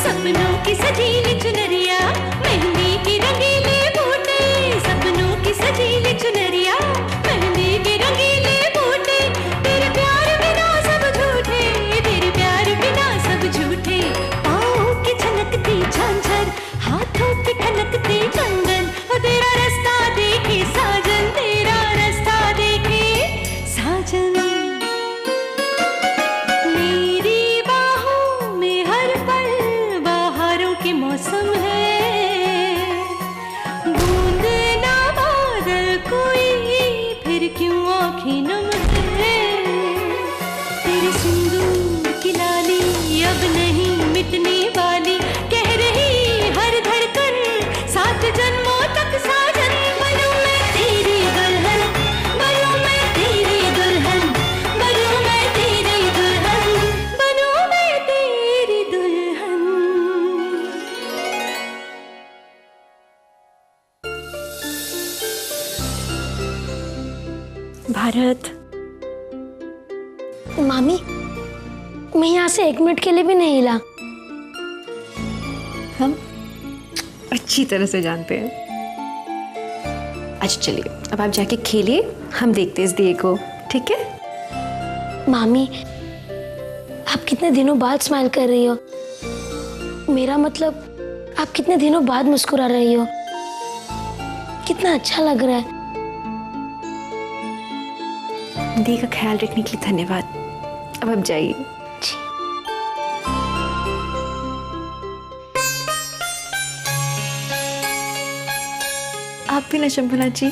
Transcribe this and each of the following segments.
सपनों की सजीली चुनरिया, मेहंदी की रंगीले बूटे, सपनों की सजीली चुनरिया, मेहंदी की रंगीले बूटे, तेरे प्यार बिना सब झूठे, तेरे प्यार बिना सब झूठे, पाँव की छनकती झांझर, हाथों की ठनकती कंगन, वो तेरा रास्ता देखे साजन, तेरा रास्ता देखे साजन। मौसम है बूंद ना बादल कोई, फिर क्यों आँखें नम है, तेरे सिंदूर की लाली अब नहीं मिटने वाली, कह रही हर धड़कन सात जन्मों तक साजन। बनूं मैं तेरी दुल्हन, बनूं मैं तेरी दुल्हन, बनूं मैं तेरी दुल्हन, बनूं मैं तेरी दुल्हन। भारत, मामी, मैं यहाँ से 1 मिनट के लिए भी नहीं हिला। हम अच्छी तरह से जानते हैं। अच्छा चलिए, अब आप जाके खेलिए, हम देखते हैं इस दिए को, ठीक है? मामी, आप कितने दिनों बाद स्माइल कर रही हो, मेरा मतलब आप कितने दिनों बाद मुस्कुरा रही हो, कितना अच्छा लग रहा है। दी का ख्याल रखने के लिए धन्यवाद। अब आप जाइए। आप भी ना शंभुनाथ जी,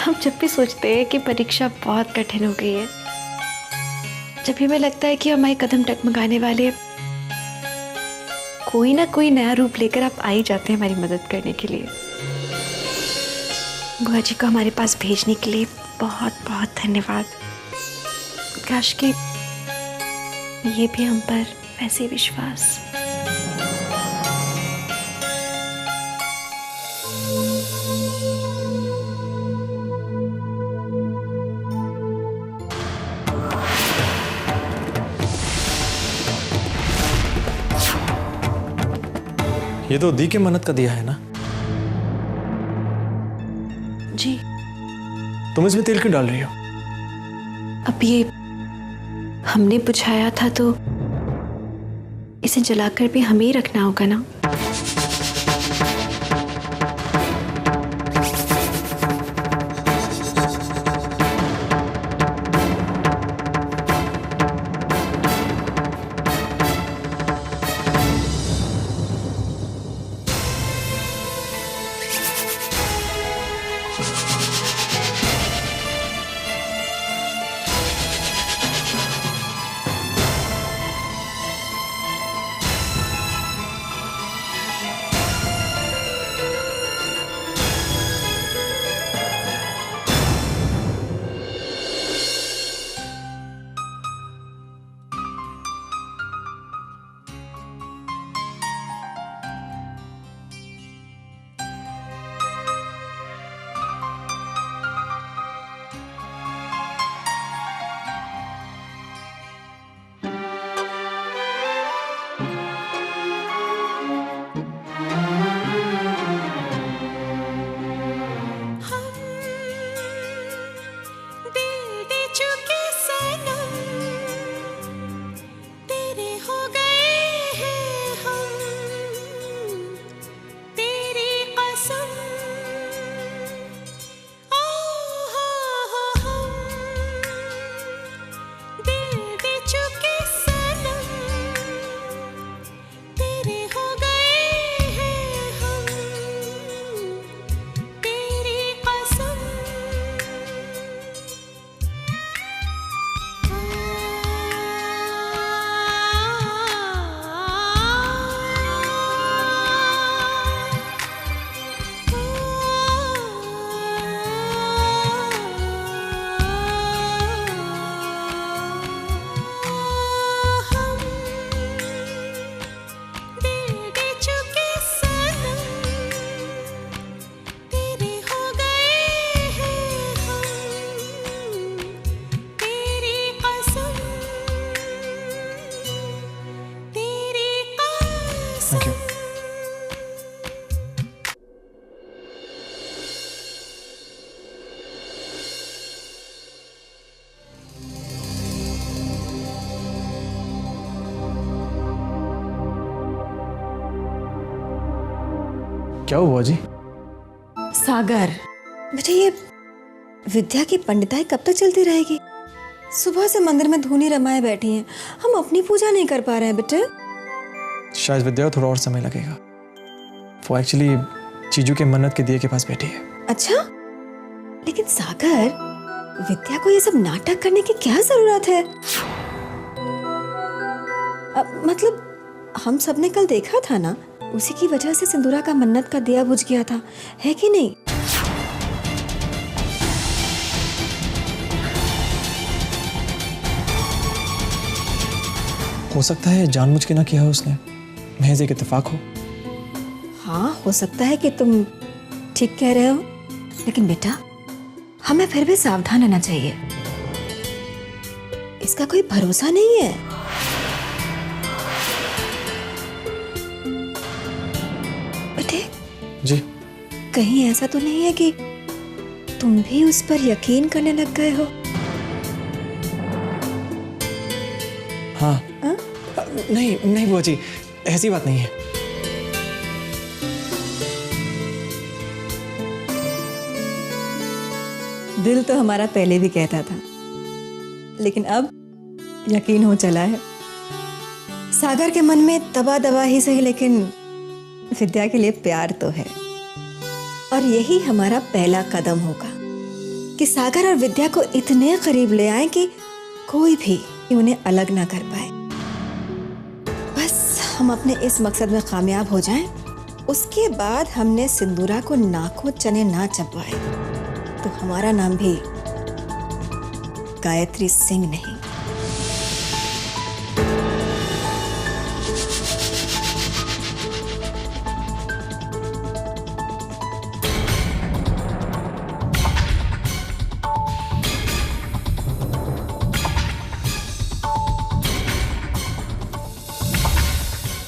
हम जब भी सोचते हैं कि परीक्षा बहुत कठिन हो गई है, जब भी हमें लगता है कि हमारे कदम टकमगाने वाले, कोई ना कोई नया रूप लेकर आप आ ही जाते हैं हमारी मदद करने के लिए। बुआ जी को हमारे पास भेजने के लिए बहुत बहुत धन्यवाद। काश कि ये भी हम पर वैसे विश्वास। ये तो दी के मन्नत का दिया है ना? जी। तुम इसमें तेल क्यों डाल रही हो? अब ये हमने बुझाया था तो इसे जलाकर भी हमें ही रखना होगा ना। Thank you. क्या हुआ जी? सागर, बेटा ये विद्या की पंडिताई कब तक चलती रहेगी? सुबह से मंदिर में धूनी रमाए बैठी हैं, हम अपनी पूजा नहीं कर पा रहे हैं बेटे। शायद विद्या को थोड़ा और समय लगेगा। वो एक्चुअली चीजू के मन्नत के दिए के पास बैठी है। अच्छा, लेकिन सागर, विद्या को ये सब नाटक करने की क्या जरूरत है? मतलब हम सबने कल देखा था ना, उसी की वजह से सिंदूरा का मन्नत का दिया बुझ गया था, है कि नहीं? हो सकता है जानबूझ के ना किया हो उसने, महज एक इत्तेफाक हो। हाँ, हो सकता है कि तुम ठीक कह रहे हो, लेकिन बेटा हमें फिर भी सावधान रहना चाहिए। इसका कोई भरोसा नहीं है। बेटे जी, कहीं ऐसा तो नहीं है कि तुम भी उस पर यकीन करने लग गए हो? हाँ। हाँ? नहीं नहीं बुआ जी, ऐसी बात नहीं है। दिल तो हमारा पहले भी कहता था, लेकिन अब यकीन हो चला है। सागर के मन में दबा दबा ही सही, लेकिन विद्या के लिए प्यार तो है। और यही हमारा पहला कदम होगा कि सागर और विद्या को इतने करीब ले आए कि कोई भी उन्हें अलग ना कर पाए। बस हम अपने इस मकसद में कामयाब हो जाएं, उसके बाद हमने सिंदूरा को नाकों चने ना चबवाए तो हमारा नाम भी गायत्री सिंह नहीं।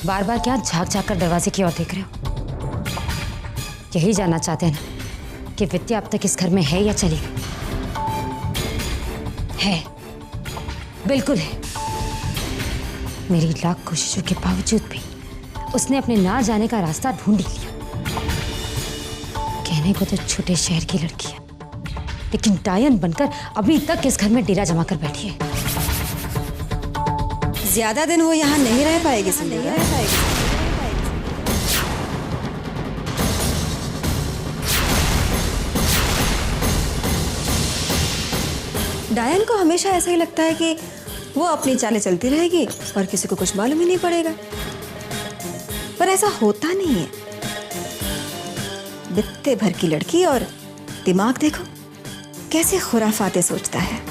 बार बार क्या झांक झांक कर दरवाजे की ओर देख रहे हो? यही जानना चाहते हैं ना कि विद्या अब तक इस घर में है या चली गई? है, बिल्कुल है। मेरी लाख कोशिशों के बावजूद भी उसने अपने ना जाने का रास्ता ढूंढ ही लिया। कहने को तो छोटे शहर की लड़की है, लेकिन डायन बनकर अभी तक इस घर में डेरा जमा कर बैठी है। ज्यादा दिन वो यहाँ नहीं रह पाएगी सिंदूरा। डायन को हमेशा ऐसा ही लगता है कि वो अपनी चालें चलती रहेगी और किसी को कुछ मालूम ही नहीं पड़ेगा, पर ऐसा होता नहीं है। बित्ते भर की लड़की और दिमाग देखो कैसे खुराफाते सोचता है।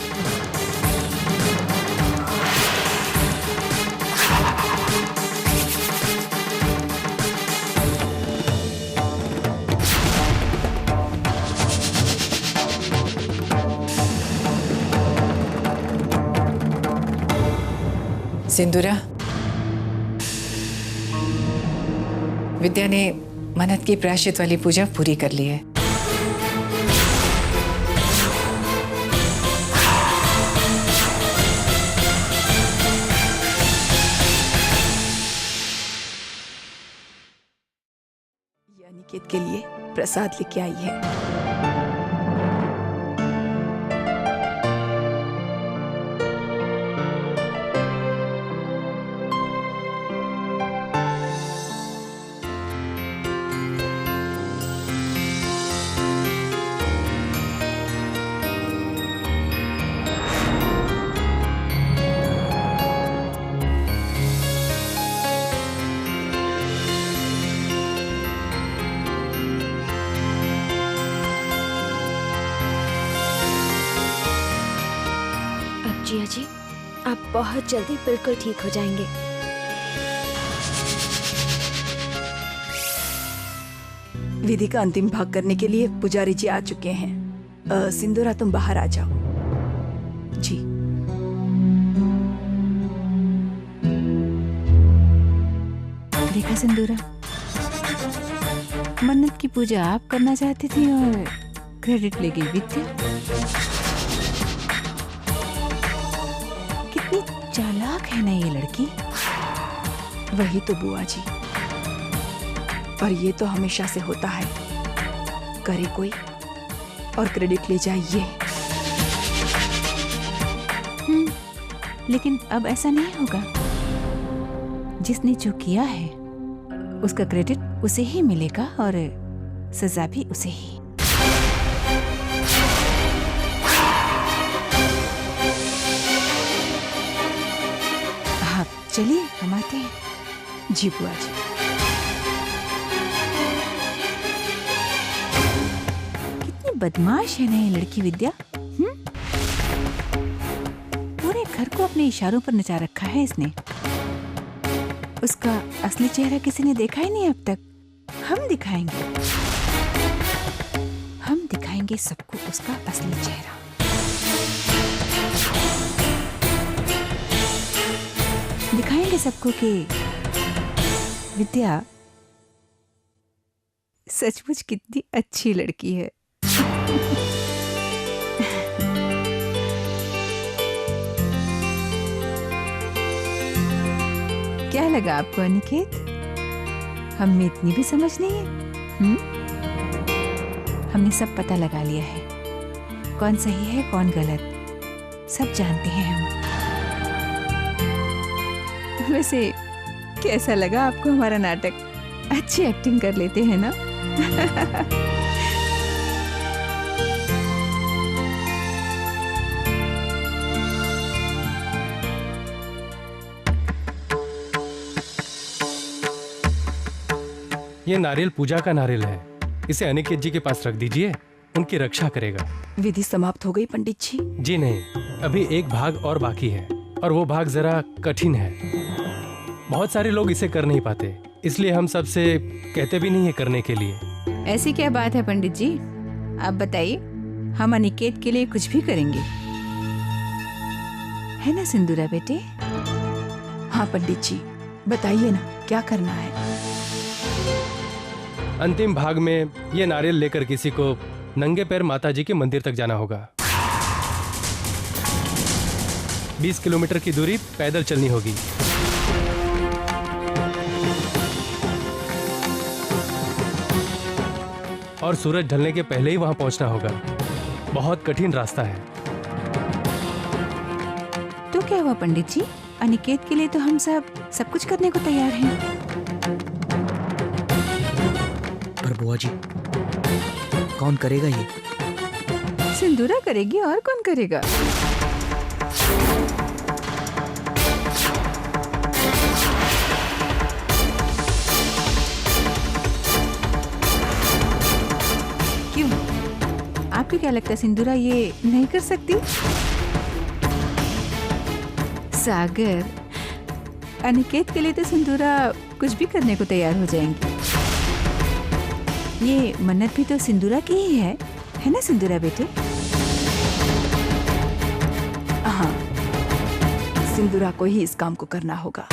सिंदूरा, विद्या ने मन्नत की प्रायश्चित वाली पूजा पूरी कर ली है। ये अनिकेत के लिए प्रसाद लेके आई है। जिया जी, आप बहुत जल्दी बिल्कुल ठीक हो जाएंगे। विधि का अंतिम भाग करने के लिए पुजारी जी आ चुके हैं। सिंदूरा, तुम बाहर आ जाओ। जी। देखा सिंदूरा, मन्नत की पूजा आप करना चाहती थी और क्रेडिट ले गई विद्या। कितनी चालाक है ना ये लड़की। वही तो बुआ जी, और ये तो हमेशा से होता है, करे कोई और क्रेडिट ले जाए ये। लेकिन अब ऐसा नहीं होगा। जिसने जो किया है उसका क्रेडिट उसे ही मिलेगा और सजा भी उसे ही। आप चलिए, हम आते हैं। जी बुआ जी। कितनी बदमाश है ना ये लड़की विद्या। पूरे घर को अपने इशारों पर नचा रखा है इसने। उसका असली चेहरा किसी ने देखा ही नहीं अब तक। हम दिखाएंगे सबको उसका असली चेहरा। दिखाएंगे सबको कि विद्या सचमुच कितनी अच्छी लड़की है। क्या लगा आपको अनिकेत? हम में इतनी भी समझ नहीं है। हमने सब पता लगा लिया है, कौन सही है कौन गलत, सब जानते हैं हम। वैसे कैसा लगा आपको हमारा नाटक? अच्छी एक्टिंग कर लेते हैं ना? ये नारियल पूजा का नारियल है, इसे अनिकेत जी के पास रख दीजिए, उनकी रक्षा करेगा। विधि समाप्त हो गई पंडित जी? जी नहीं, अभी एक भाग और बाकी है, और वो भाग जरा कठिन है। बहुत सारे लोग इसे कर नहीं पाते, इसलिए हम सबसे कहते भी नहीं है करने के लिए। ऐसी क्या बात है पंडित जी? आप बताइए, हम अनिकेत के लिए कुछ भी करेंगे, है ना सिंदूरा बेटे? हाँ पंडित जी, बताइए ना क्या करना है। अंतिम भाग में ये नारियल लेकर किसी को नंगे पैर माताजी के मंदिर तक जाना होगा। 20 किलोमीटर की दूरी पैदल चलनी होगी। और सूरज ढलने के पहले ही वहां पहुंचना होगा। बहुत कठिन रास्ता है। तो क्या हुआ पंडित जी? अनिकेत के लिए तो हम सब कुछ करने को तैयार हैं। पर बुआ जी, कौन करेगा ये? सिंदूरा करेगी, और कौन करेगा? क्यों, आपको क्या लगता है सिंदूरा ये नहीं कर सकती? सागर, अनिकेत के लिए तो सिंदूरा कुछ भी करने को तैयार हो जाएंगी। ये मन्नत भी तो सिंदूरा की ही है ना सिंदूरा बेटे? हाँ, सिंदूरा को ही इस काम को करना होगा।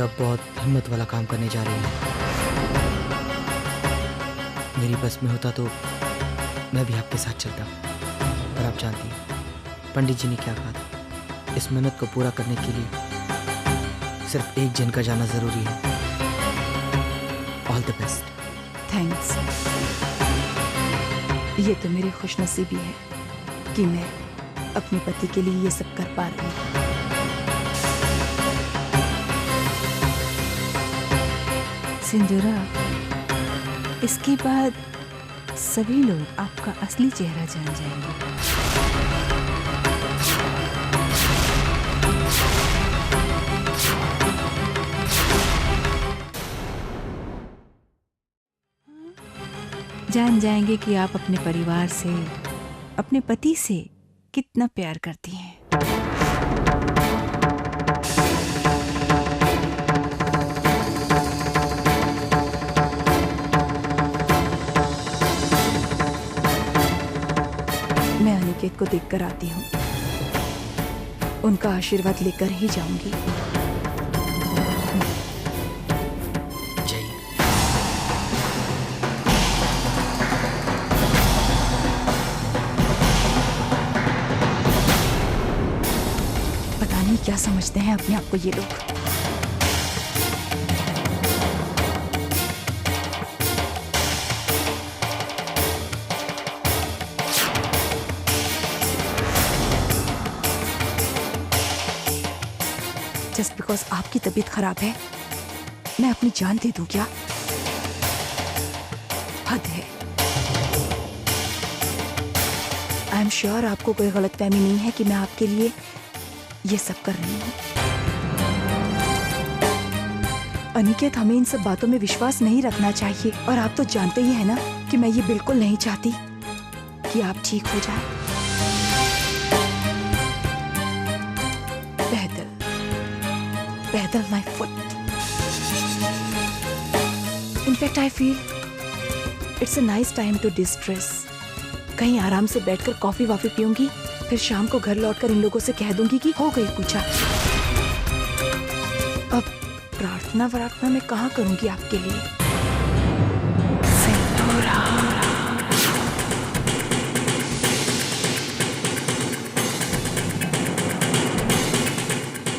आप बहुत हिम्मत वाला काम करने जा रही हैं। मेरी बस में होता तो मैं भी आपके साथ चलता, पर आप जानती हैं पंडित जी ने क्या कहा था। इस मन्नत को पूरा करने के लिए सिर्फ एक जन का जाना जरूरी है। All the best. थैंक्स। ये तो मेरी खुशनसीबी है कि मैं अपने पति के लिए ये सब कर पा रही हूँ। सिंदूरा, इसके बाद सभी लोग आपका असली चेहरा जान जाएंगे। जान जाएंगे कि आप अपने परिवार से, अपने पति से कितना प्यार करती हैं। मैं अनिकेत को देखकर आती हूँ, उनका आशीर्वाद लेकर ही जाऊंगी। पता नहीं क्या समझते हैं अपने आप को ये लोग। जस्ट बिकॉज आपकी तबीयत खराब है मैं अपनी जान दे दूं क्या? हद है। आई एम श्योर आपको कोई गलतफहमी नहीं है कि मैं आपके लिए ये सब कर रही हूँ। अनिकेत, हमें इन सब बातों में विश्वास नहीं रखना चाहिए, और आप तो जानते ही हैं ना कि मैं ये बिल्कुल नहीं चाहती कि आप ठीक हो जाए। पैदल my foot. In fact I feel it's a nice time to distress. कहीं आराम से बैठकर कॉफी वॉफी पीऊंगी, फिर शाम को घर लौटकर इन लोगों से कह दूंगी कि हो गई पूजा। अब प्रार्थना मैं कहाँ करूंगी आपके लिए?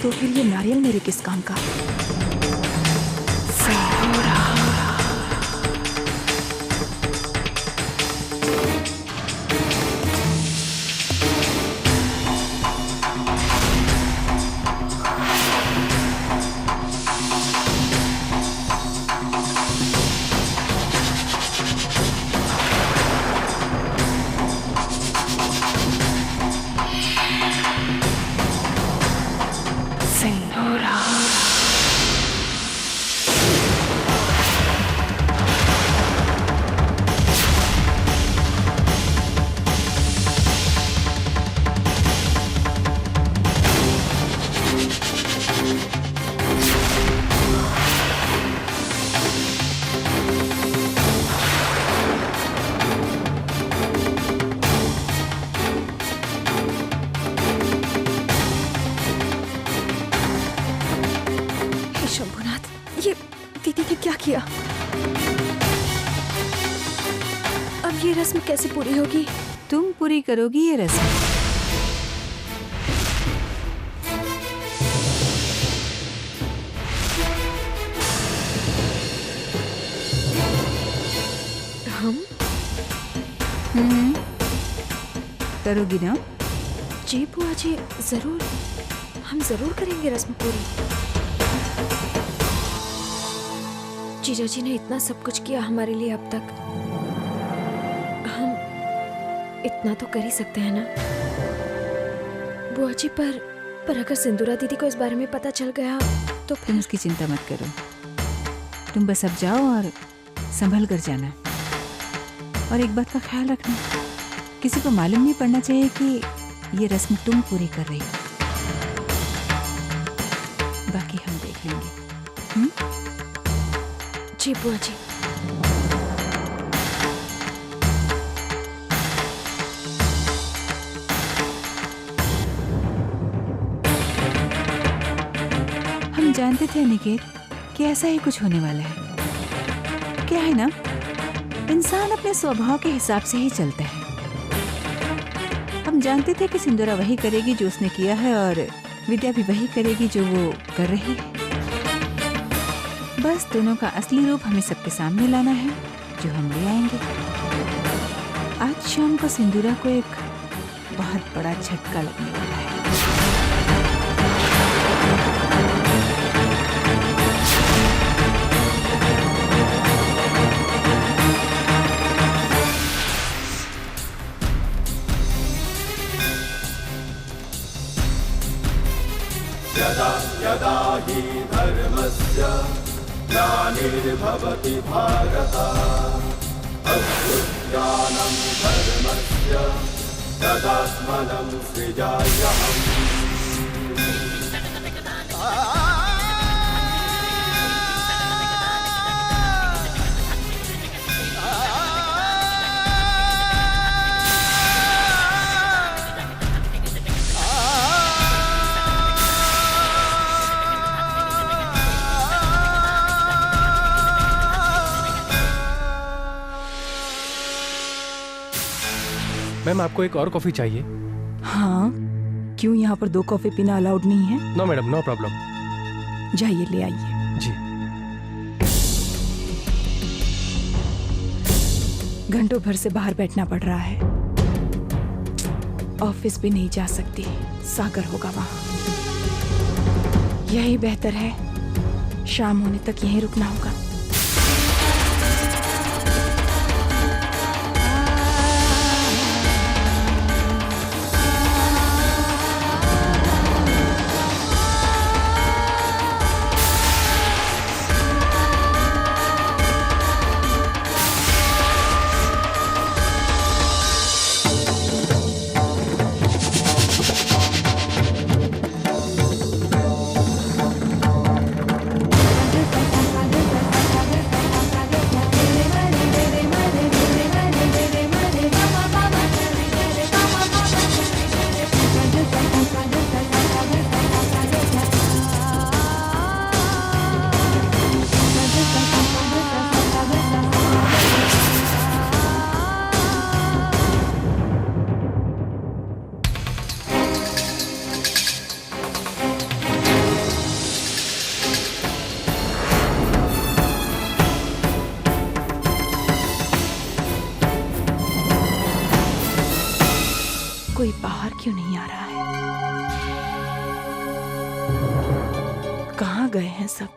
तो फिर ये नारियल मेरे किस काम का? शंभुनाथ, ये दीदी ने क्या किया? अब ये रस्म कैसे पूरी होगी? तुम पूरी करोगी ये रस्म। हम करोगी ना? जी बुआ जी, जरूर। हम जरूर करेंगे रस्म पूरी। जीजा जी ने इतना सब कुछ किया हमारे लिए अब तक, हम इतना तो कर ही सकते हैं ना बुआ जी। पर अगर सिंदूरा दीदी को इस बारे में पता चल गया तो तुम उसकी चिंता मत करो। तुम बस अब जाओ और संभल कर जाना। और एक बात का ख्याल रखना, किसी को मालूम नहीं पड़ना चाहिए कि ये रस्म तुम पूरी कर रही हो। बाकी हम देख लेंगे। जी बुआ जी। हम जानते थे निकेत कि ऐसा ही कुछ होने वाला है। क्या है ना, इंसान अपने स्वभाव के हिसाब से ही चलता है। हम जानते थे कि सिंदूरा वही करेगी जो उसने किया है, और विद्या भी वही करेगी जो वो कर रही है। बस दोनों का असली रूप हमें सबके सामने लाना है, जो हम ले आएंगे। आज शाम को सिंदूरा को एक बहुत बड़ा झटका लगने वाला है। मैम आपको एक और कॉफी चाहिए? हाँ, क्यों यहाँ पर 2 कॉफी पीना अलाउड नहीं है? No madam, no problem. जाइए ले आइए। जी। घंटों भर से बाहर बैठना पड़ रहा है, ऑफिस भी नहीं जा सकती, सागर होगा वहां। यही बेहतर है, शाम होने तक यहीं रुकना होगा। कोई बाहर क्यों नहीं आ रहा है? कहाँ गए हैं सब?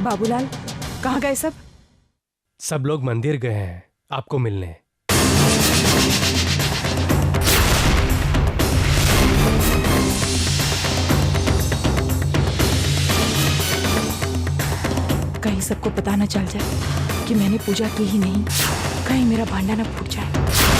बाबूलाल, कहाँ गए सब? सब लोग मंदिर गए हैं आपको मिलने। कहीं सबको पता न चल जाए कि मैंने पूजा की ही नहीं, कहीं मेरा भांडा न फूट जाए।